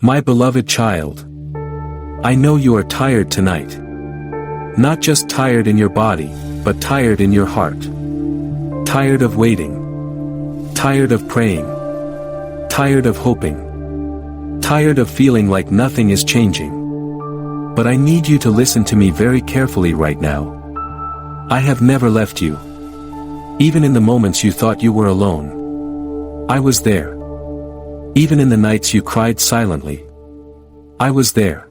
My beloved child, I know you are tired tonight. Not just tired in your body, but tired in your heart. Tired of waiting. Tired of praying. Tired of hoping. Tired of feeling like nothing is changing. But I need you to listen to me very carefully right now. I have never left you. Even in the moments you thought you were alone. I was there. Even in the nights you cried silently. I was there.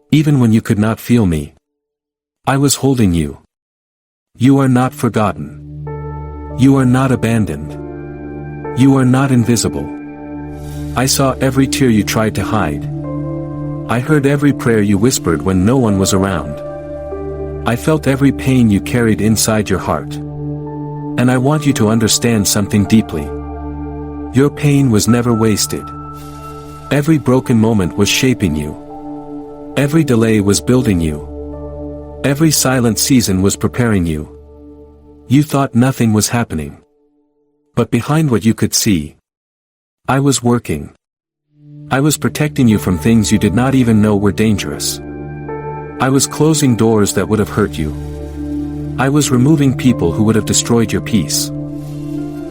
Even when you could not feel me. I was holding you. You are not forgotten. You are not abandoned. You are not invisible. I saw every tear you tried to hide. I heard every prayer you whispered when no one was around. I felt every pain you carried inside your heart. And I want you to understand something deeply. Your pain was never wasted. Every broken moment was shaping you. Every delay was building you. Every silent season was preparing you. You thought nothing was happening. But behind what you could see, I was working. I was protecting you from things you did not even know were dangerous. I was closing doors that would have hurt you. I was removing people who would have destroyed your peace.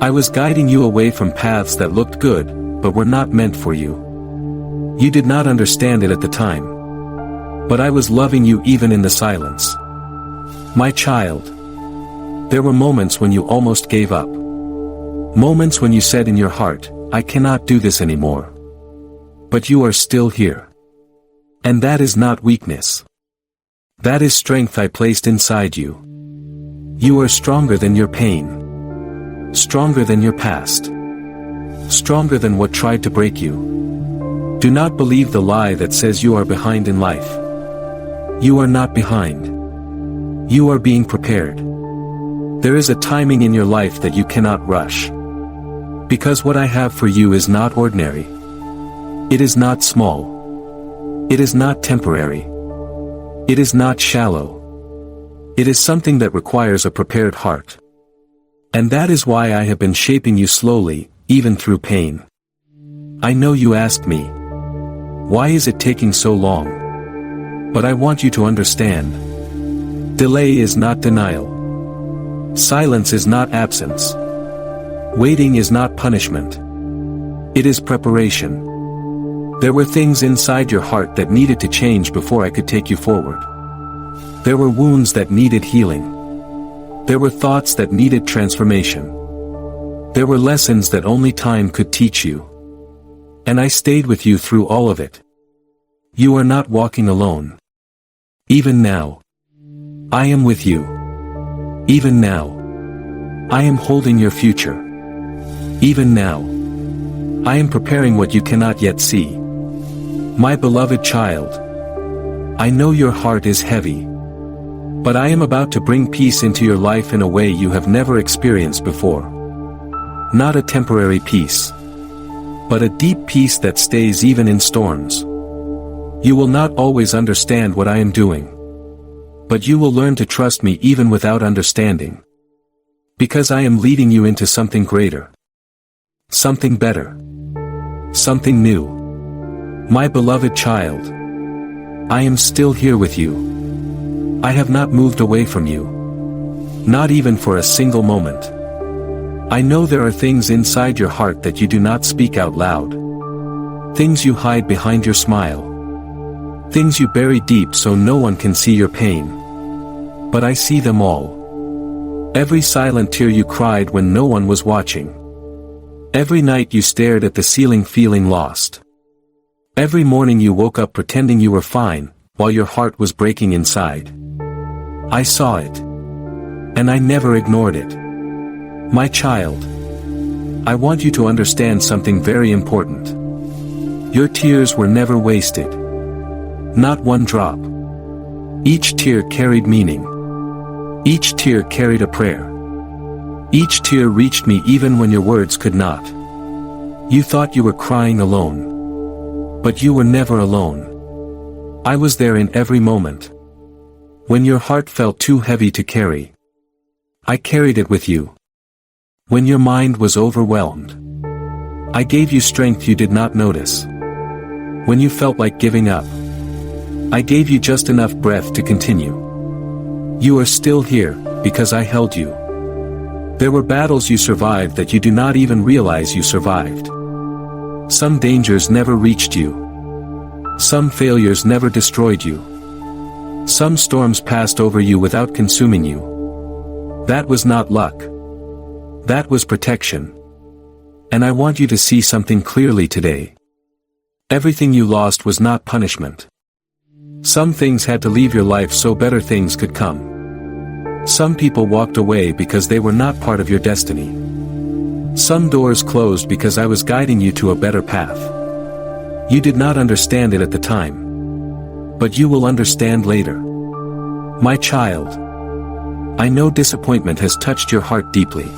I was guiding you away from paths that looked good, but were not meant for you. You did not understand it at the time. But I was loving you even in the silence. My child. There were moments when you almost gave up. Moments when you said in your heart, I cannot do this anymore. But you are still here. And that is not weakness. That is strength I placed inside you. You are stronger than your pain. Stronger than your past. Stronger than what tried to break you. Do not believe the lie that says you are behind in life. You are not behind. You are being prepared. There is a timing in your life that you cannot rush. Because what I have for you is not ordinary. It is not small. It is not temporary. It is not shallow. It is something that requires a prepared heart. And that is why I have been shaping you slowly, even through pain. I know you asked me, why is it taking so long? But I want you to understand. Delay is not denial. Silence is not absence. Waiting is not punishment. It is preparation. There were things inside your heart that needed to change before I could take you forward. There were wounds that needed healing. There were thoughts that needed transformation. There were lessons that only time could teach you. And I stayed with you through all of it. You are not walking alone. Even now. I am with you. Even now. I am holding your future. Even now. I am preparing what you cannot yet see. My beloved child. I know your heart is heavy. But I am about to bring peace into your life in a way you have never experienced before. Not a temporary peace. But a deep peace that stays even in storms. You will not always understand what I am doing. But you will learn to trust me even without understanding. Because I am leading you into something greater. Something better. Something new. My beloved child. I am still here with you. I have not moved away from you. Not even for a single moment. I know there are things inside your heart that you do not speak out loud. Things you hide behind your smile. Things you bury deep so no one can see your pain. But I see them all. Every silent tear you cried when no one was watching. Every night you stared at the ceiling feeling lost. Every morning you woke up pretending you were fine, while your heart was breaking inside. I saw it. And I never ignored it. My child. I want you to understand something very important. Your tears were never wasted. Not one drop. Each tear carried meaning. Each tear carried a prayer. Each tear reached me even when your words could not. You thought you were crying alone. But you were never alone. I was there in every moment. When your heart felt too heavy to carry, I carried it with you. When your mind was overwhelmed, I gave you strength you did not notice. When you felt like giving up, I gave you just enough breath to continue. You are still here, because I held you. There were battles you survived that you do not even realize you survived. Some dangers never reached you. Some failures never destroyed you. Some storms passed over you without consuming you. That was not luck. That was protection. And I want you to see something clearly today. Everything you lost was not punishment. Some things had to leave your life so better things could come. Some people walked away because they were not part of your destiny. Some doors closed because I was guiding you to a better path. You did not understand it at the time. But you will understand later. My child. I know disappointment has touched your heart deeply.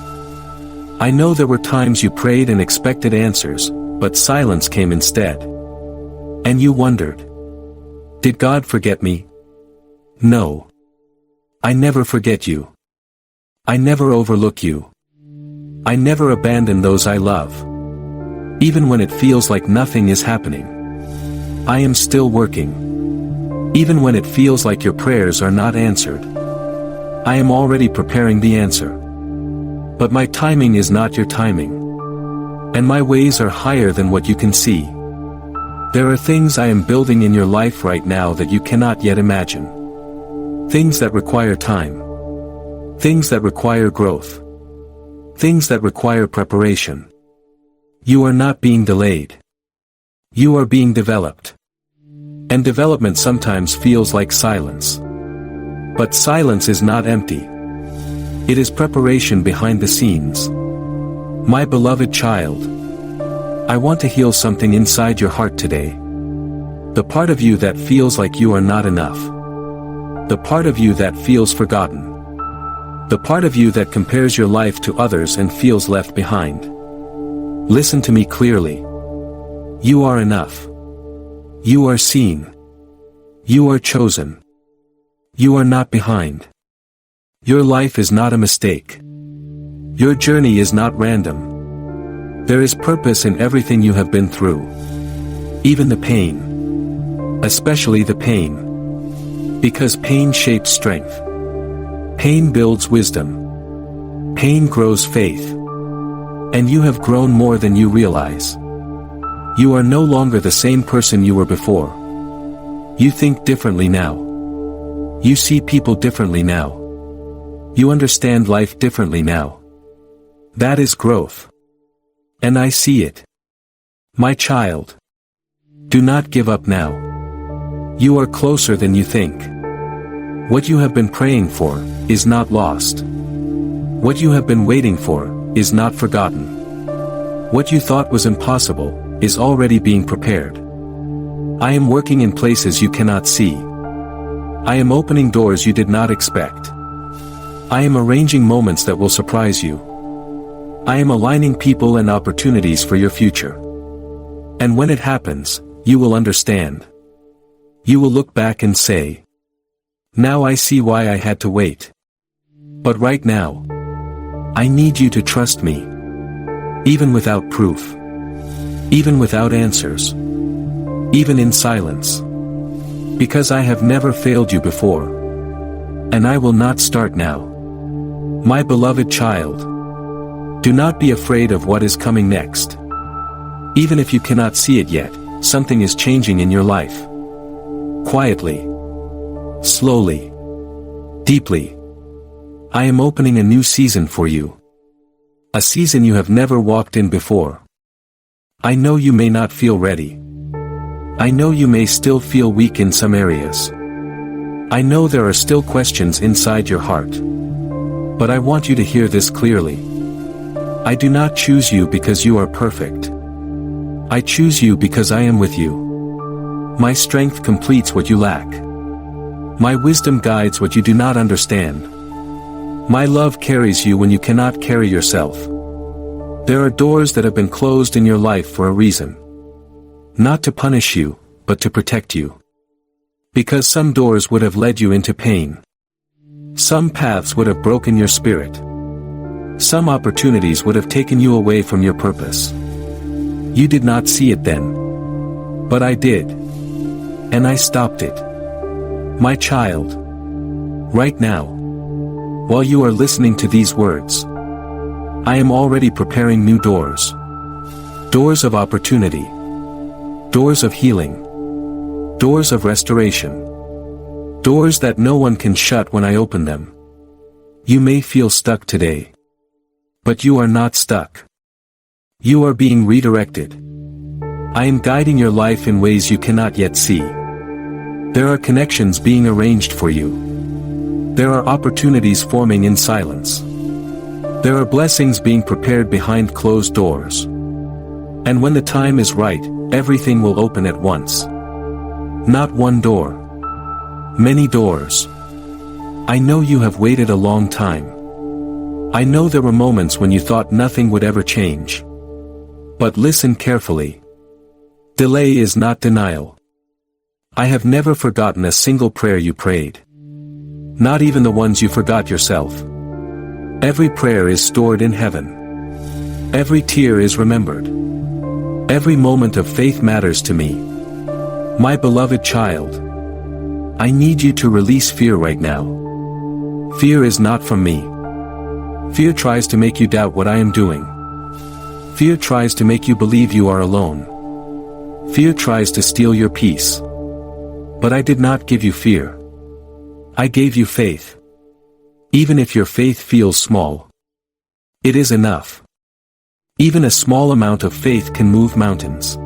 I know there were times you prayed and expected answers, but silence came instead. And you wondered. Did God forget me? No. I never forget you. I never overlook you. I never abandon those I love. Even when it feels like nothing is happening. I am still working. Even when it feels like your prayers are not answered. I am already preparing the answer. But my timing is not your timing. And my ways are higher than what you can see. There are things I am building in your life right now that you cannot yet imagine. Things that require time. Things that require growth. Things that require preparation. You are not being delayed. You are being developed. And development sometimes feels like silence. But silence is not empty. It is preparation behind the scenes. My beloved child. I want to heal something inside your heart today. The part of you that feels like you are not enough. The part of you that feels forgotten. The part of you that compares your life to others and feels left behind. Listen to me clearly. You are enough. You are seen. You are chosen. You are not behind. Your life is not a mistake. Your journey is not random. There is purpose in everything you have been through. Even the pain. Especially the pain. Because pain shapes strength. Pain builds wisdom. Pain grows faith. And you have grown more than you realize. You are no longer the same person you were before. You think differently now. You see people differently now. You understand life differently now. That is growth. And I see it. My child. Do not give up now. You are closer than you think. What you have been praying for is not lost. What you have been waiting for is not forgotten. What you thought was impossible is already being prepared. I am working in places you cannot see. I am opening doors you did not expect. I am arranging moments that will surprise you. I am aligning people and opportunities for your future. And when it happens, you will understand. You will look back and say, now I see why I had to wait. But right now, I need you to trust me. Even without proof. Even without answers. Even in silence. Because I have never failed you before. And I will not start now. My beloved child. Do not be afraid of what is coming next. Even if you cannot see it yet, something is changing in your life. Quietly. Slowly. Deeply. I am opening a new season for you. A season you have never walked in before. I know you may not feel ready. I know you may still feel weak in some areas. I know there are still questions inside your heart. But I want you to hear this clearly. I do not choose you because you are perfect. I choose you because I am with you. My strength completes what you lack. My wisdom guides what you do not understand. My love carries you when you cannot carry yourself. There are doors that have been closed in your life for a reason. Not to punish you, but to protect you. Because some doors would have led you into pain. Some paths would have broken your spirit. Some opportunities would have taken you away from your purpose. You did not see it then. But I did. And I stopped it. My child. Right now. While you are listening to these words, I am already preparing new doors. Doors of opportunity. Doors of healing. Doors of restoration. Doors that no one can shut when I open them. You may feel stuck today. But you are not stuck. You are being redirected. I am guiding your life in ways you cannot yet see. There are connections being arranged for you. There are opportunities forming in silence. There are blessings being prepared behind closed doors. And when the time is right, everything will open at once. Not one door. Many doors. I know you have waited a long time. I know there were moments when you thought nothing would ever change. But listen carefully. Delay is not denial. I have never forgotten a single prayer you prayed. Not even the ones you forgot yourself. Every prayer is stored in heaven. Every tear is remembered. Every moment of faith matters to me. My beloved child. I need you to release fear right now. Fear is not from me. Fear tries to make you doubt what I am doing. Fear tries to make you believe you are alone. Fear tries to steal your peace. But I did not give you fear. I gave you faith. Even if your faith feels small, it is enough. Even a small amount of faith can move mountains.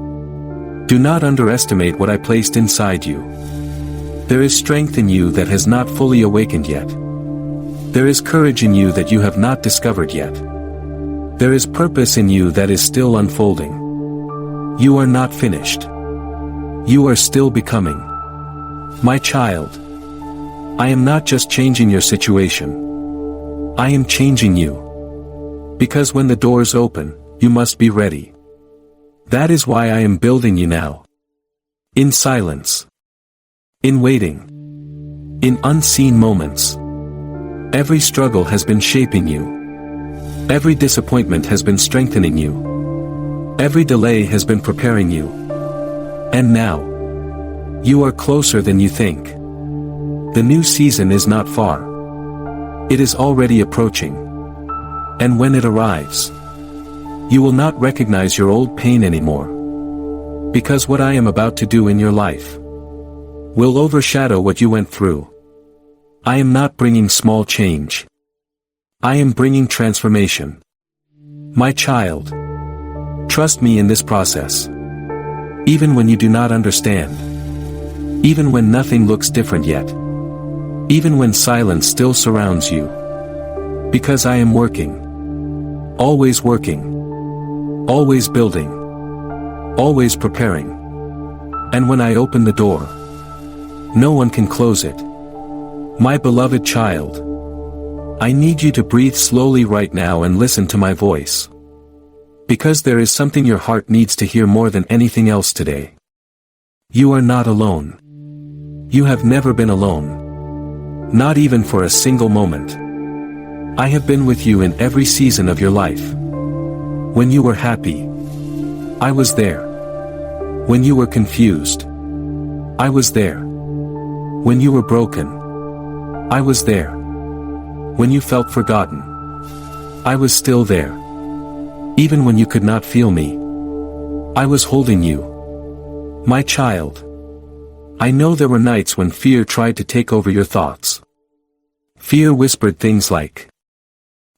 Do not underestimate what I placed inside you. There is strength in you that has not fully awakened yet. There is courage in you that you have not discovered yet. There is purpose in you that is still unfolding. You are not finished. You are still becoming. My child. I am not just changing your situation. I am changing you. Because when the doors open, you must be ready. That is why I am building you now. In silence. In waiting. In unseen moments. Every struggle has been shaping you. Every disappointment has been strengthening you. Every delay has been preparing you. And now, you are closer than you think. The new season is not far. It is already approaching. And when it arrives, you will not recognize your old pain anymore. Because what I am about to do in your life will overshadow what you went through. I am not bringing small change. I am bringing transformation. My child. Trust me in this process. Even when you do not understand. Even when nothing looks different yet. Even when silence still surrounds you. Because I am working. Always working. Always building. Always preparing. And when I open the door, no one can close it. My beloved child. I need you to breathe slowly right now and listen to my voice. Because there is something your heart needs to hear more than anything else today. You are not alone. You have never been alone. Not even for a single moment. I have been with you in every season of your life. When you were happy, I was there. When you were confused, I was there. When you were broken, I was there. When you felt forgotten, I was still there. Even when you could not feel me, I was holding you. My child. I know there were nights when fear tried to take over your thoughts. Fear whispered things like,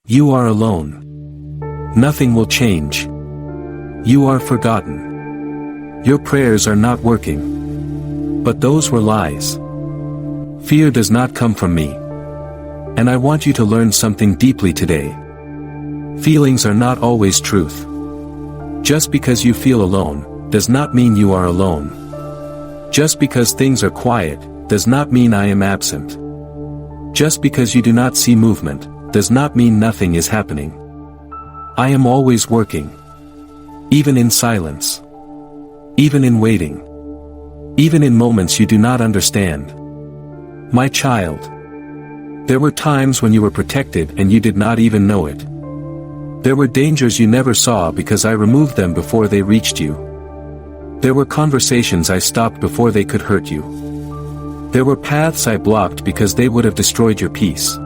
you are alone. Nothing will change. You are forgotten. Your prayers are not working. But those were lies. Fear does not come from me. And I want you to learn something deeply today. Feelings are not always truth. Just because you feel alone, does not mean you are alone. Just because things are quiet, does not mean I am absent. Just because you do not see movement, does not mean nothing is happening. I am always working. Even in silence. Even in waiting. Even in moments you do not understand. My child. There were times when you were protected and you did not even know it. There were dangers you never saw because I removed them before they reached you. There were conversations I stopped before they could hurt you. There were paths I blocked because they would have destroyed your peace.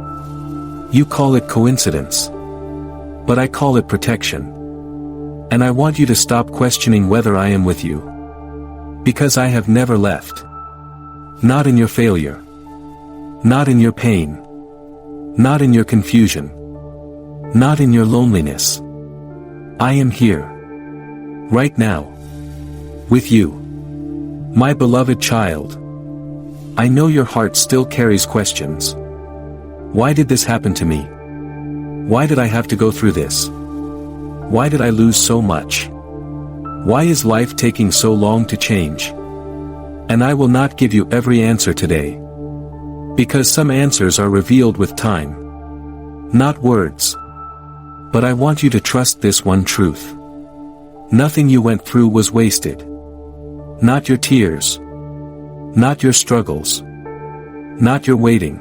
You call it coincidence. But I call it protection. And I want you to stop questioning whether I am with you. Because I have never left. Not in your failure. Not in your pain. Not in your confusion. Not in your loneliness. I am here. Right now. With you. My beloved child. I know your heart still carries questions. Why did this happen to me? Why did I have to go through this? Why did I lose so much? Why is life taking so long to change? And I will not give you every answer today. Because some answers are revealed with time. Not words. But I want you to trust this one truth. Nothing you went through was wasted. Not your tears. Not your struggles. Not your waiting.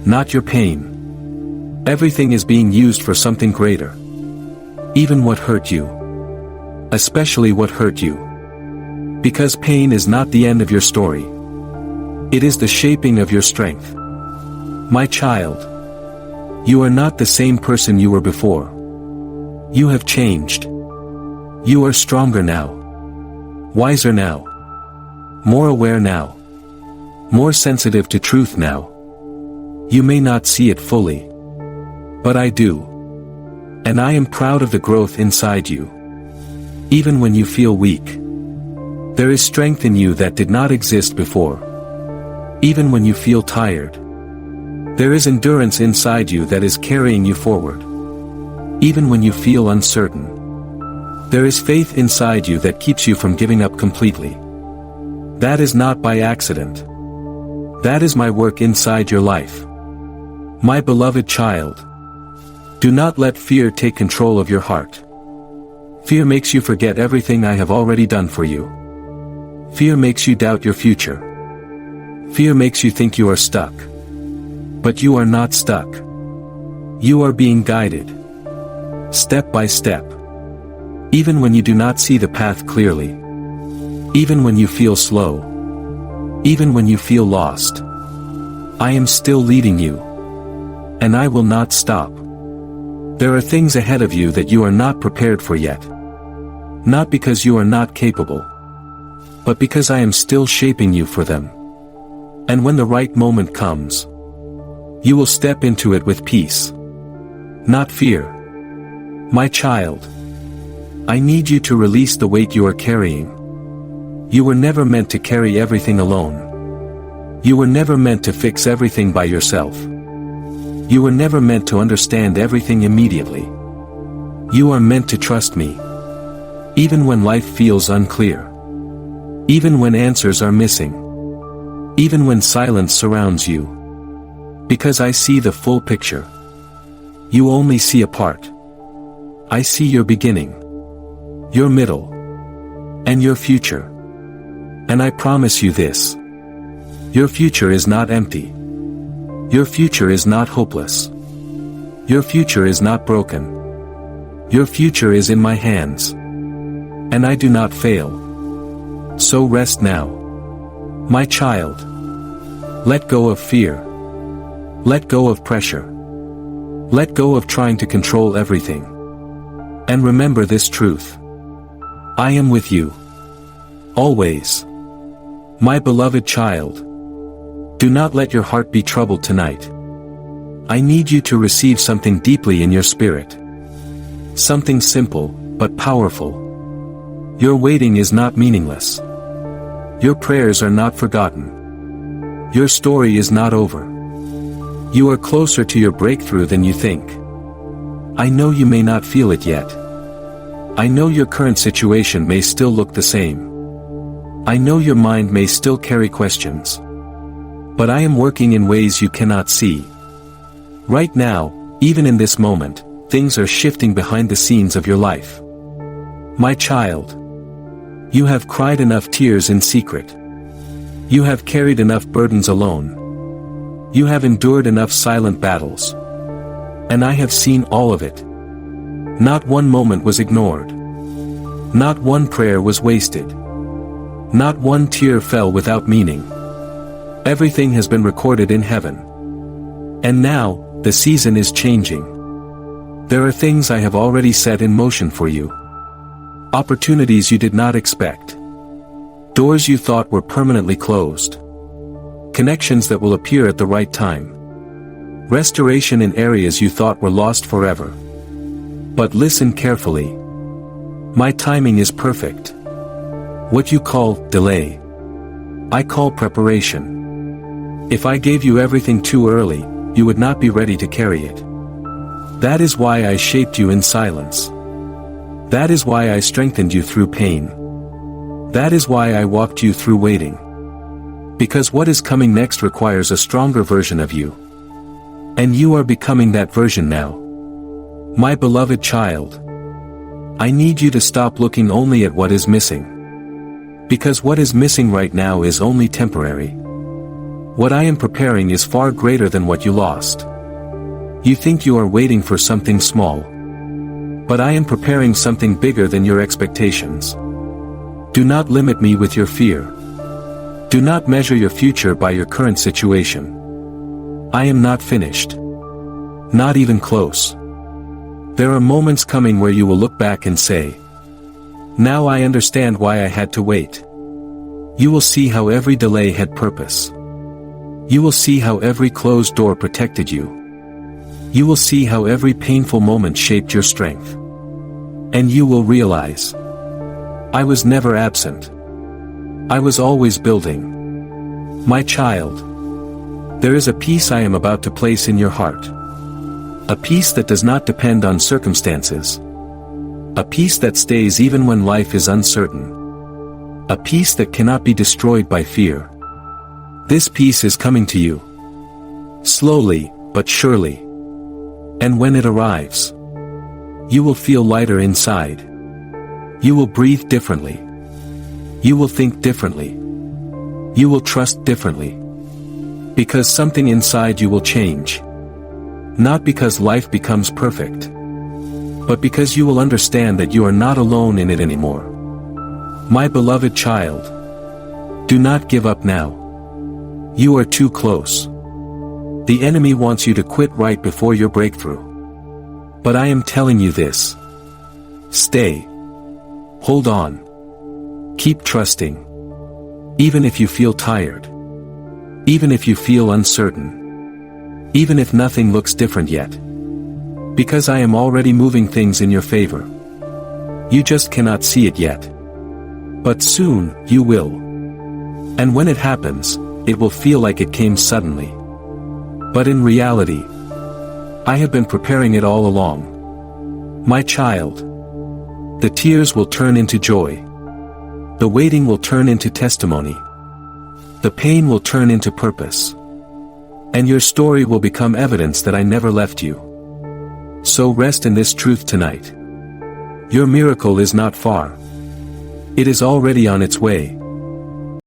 Not your pain. Everything is being used for something greater. Even what hurt you. Especially what hurt you. Because pain is not the end of your story. It is the shaping of your strength. My child. You are not the same person you were before. You have changed. You are stronger now. Wiser now. More aware now. More sensitive to truth now. You may not see it fully. But I do. And I am proud of the growth inside you. Even when you feel weak. There is strength in you that did not exist before. Even when you feel tired. There is endurance inside you that is carrying you forward. Even when you feel uncertain. There is faith inside you that keeps you from giving up completely. That is not by accident. That is my work inside your life. My beloved child. Do not let fear take control of your heart. Fear makes you forget everything I have already done for you. Fear makes you doubt your future. Fear makes you think you are stuck. But you are not stuck. You are being guided. Step by step. Even when you do not see the path clearly. Even when you feel slow. Even when you feel lost. I am still leading you. And I will not stop. There are things ahead of you that you are not prepared for yet. Not because you are not capable. But because I am still shaping you for them. And when the right moment comes, you will step into it with peace. Not fear. My child. I need you to release the weight you are carrying. You were never meant to carry everything alone. You were never meant to fix everything by yourself. You were never meant to understand everything immediately. You are meant to trust me. Even when life feels unclear. Even when answers are missing. Even when silence surrounds you. Because I see the full picture. You only see a part. I see your beginning. Your middle. And your future. And I promise you this. Your future is not empty. Your future is not hopeless. Your future is not broken. Your future is in my hands. And I do not fail. So rest now. My child. Let go of fear. Let go of pressure. Let go of trying to control everything. And remember this truth. I am with you. Always. My beloved child. Do not let your heart be troubled tonight. I need you to receive something deeply in your spirit. Something simple, but powerful. Your waiting is not meaningless. Your prayers are not forgotten. Your story is not over. You are closer to your breakthrough than you think. I know you may not feel it yet. I know your current situation may still look the same. I know your mind may still carry questions. But I am working in ways you cannot see. Right now, even in this moment, things are shifting behind the scenes of your life. My child. You have cried enough tears in secret. You have carried enough burdens alone. You have endured enough silent battles. And I have seen all of it. Not one moment was ignored. Not one prayer was wasted. Not one tear fell without meaning. Everything has been recorded in heaven. And now, the season is changing. There are things I have already set in motion for you. Opportunities you did not expect. Doors you thought were permanently closed. Connections that will appear at the right time. Restoration in areas you thought were lost forever. But listen carefully. My timing is perfect. What you call delay, I call preparation. If I gave you everything too early, you would not be ready to carry it. That is why I shaped you in silence. That is why I strengthened you through pain. That is why I walked you through waiting. Because what is coming next requires a stronger version of you. And you are becoming that version now. My beloved child, I need you to stop looking only at what is missing. Because what is missing right now is only temporary. What I am preparing is far greater than what you lost. You think you are waiting for something small. But I am preparing something bigger than your expectations. Do not limit me with your fear. Do not measure your future by your current situation. I am not finished. Not even close. There are moments coming where you will look back and say, now I understand why I had to wait. You will see how every delay had purpose. You will see how every closed door protected you. You will see how every painful moment shaped your strength. And you will realize, I was never absent. I was always building. My child, there is a peace I am about to place in your heart. A peace that does not depend on circumstances. A peace that stays even when life is uncertain. A peace that cannot be destroyed by fear. This peace is coming to you. Slowly, but surely. And when it arrives, you will feel lighter inside. You will breathe differently. You will think differently. You will trust differently. Because something inside you will change. Not because life becomes perfect. But because you will understand that you are not alone in it anymore. My beloved child, do not give up now. You are too close. The enemy wants you to quit right before your breakthrough. But I am telling you this. Stay. Hold on. Keep trusting. Even if you feel tired. Even if you feel uncertain. Even if nothing looks different yet. Because I am already moving things in your favor. You just cannot see it yet. But soon, you will. And when it happens, it will feel like it came suddenly. But in reality, I have been preparing it all along. My child, the tears will turn into joy. The waiting will turn into testimony. The pain will turn into purpose. And your story will become evidence that I never left you. So rest in this truth tonight. Your miracle is not far. It is already on its way.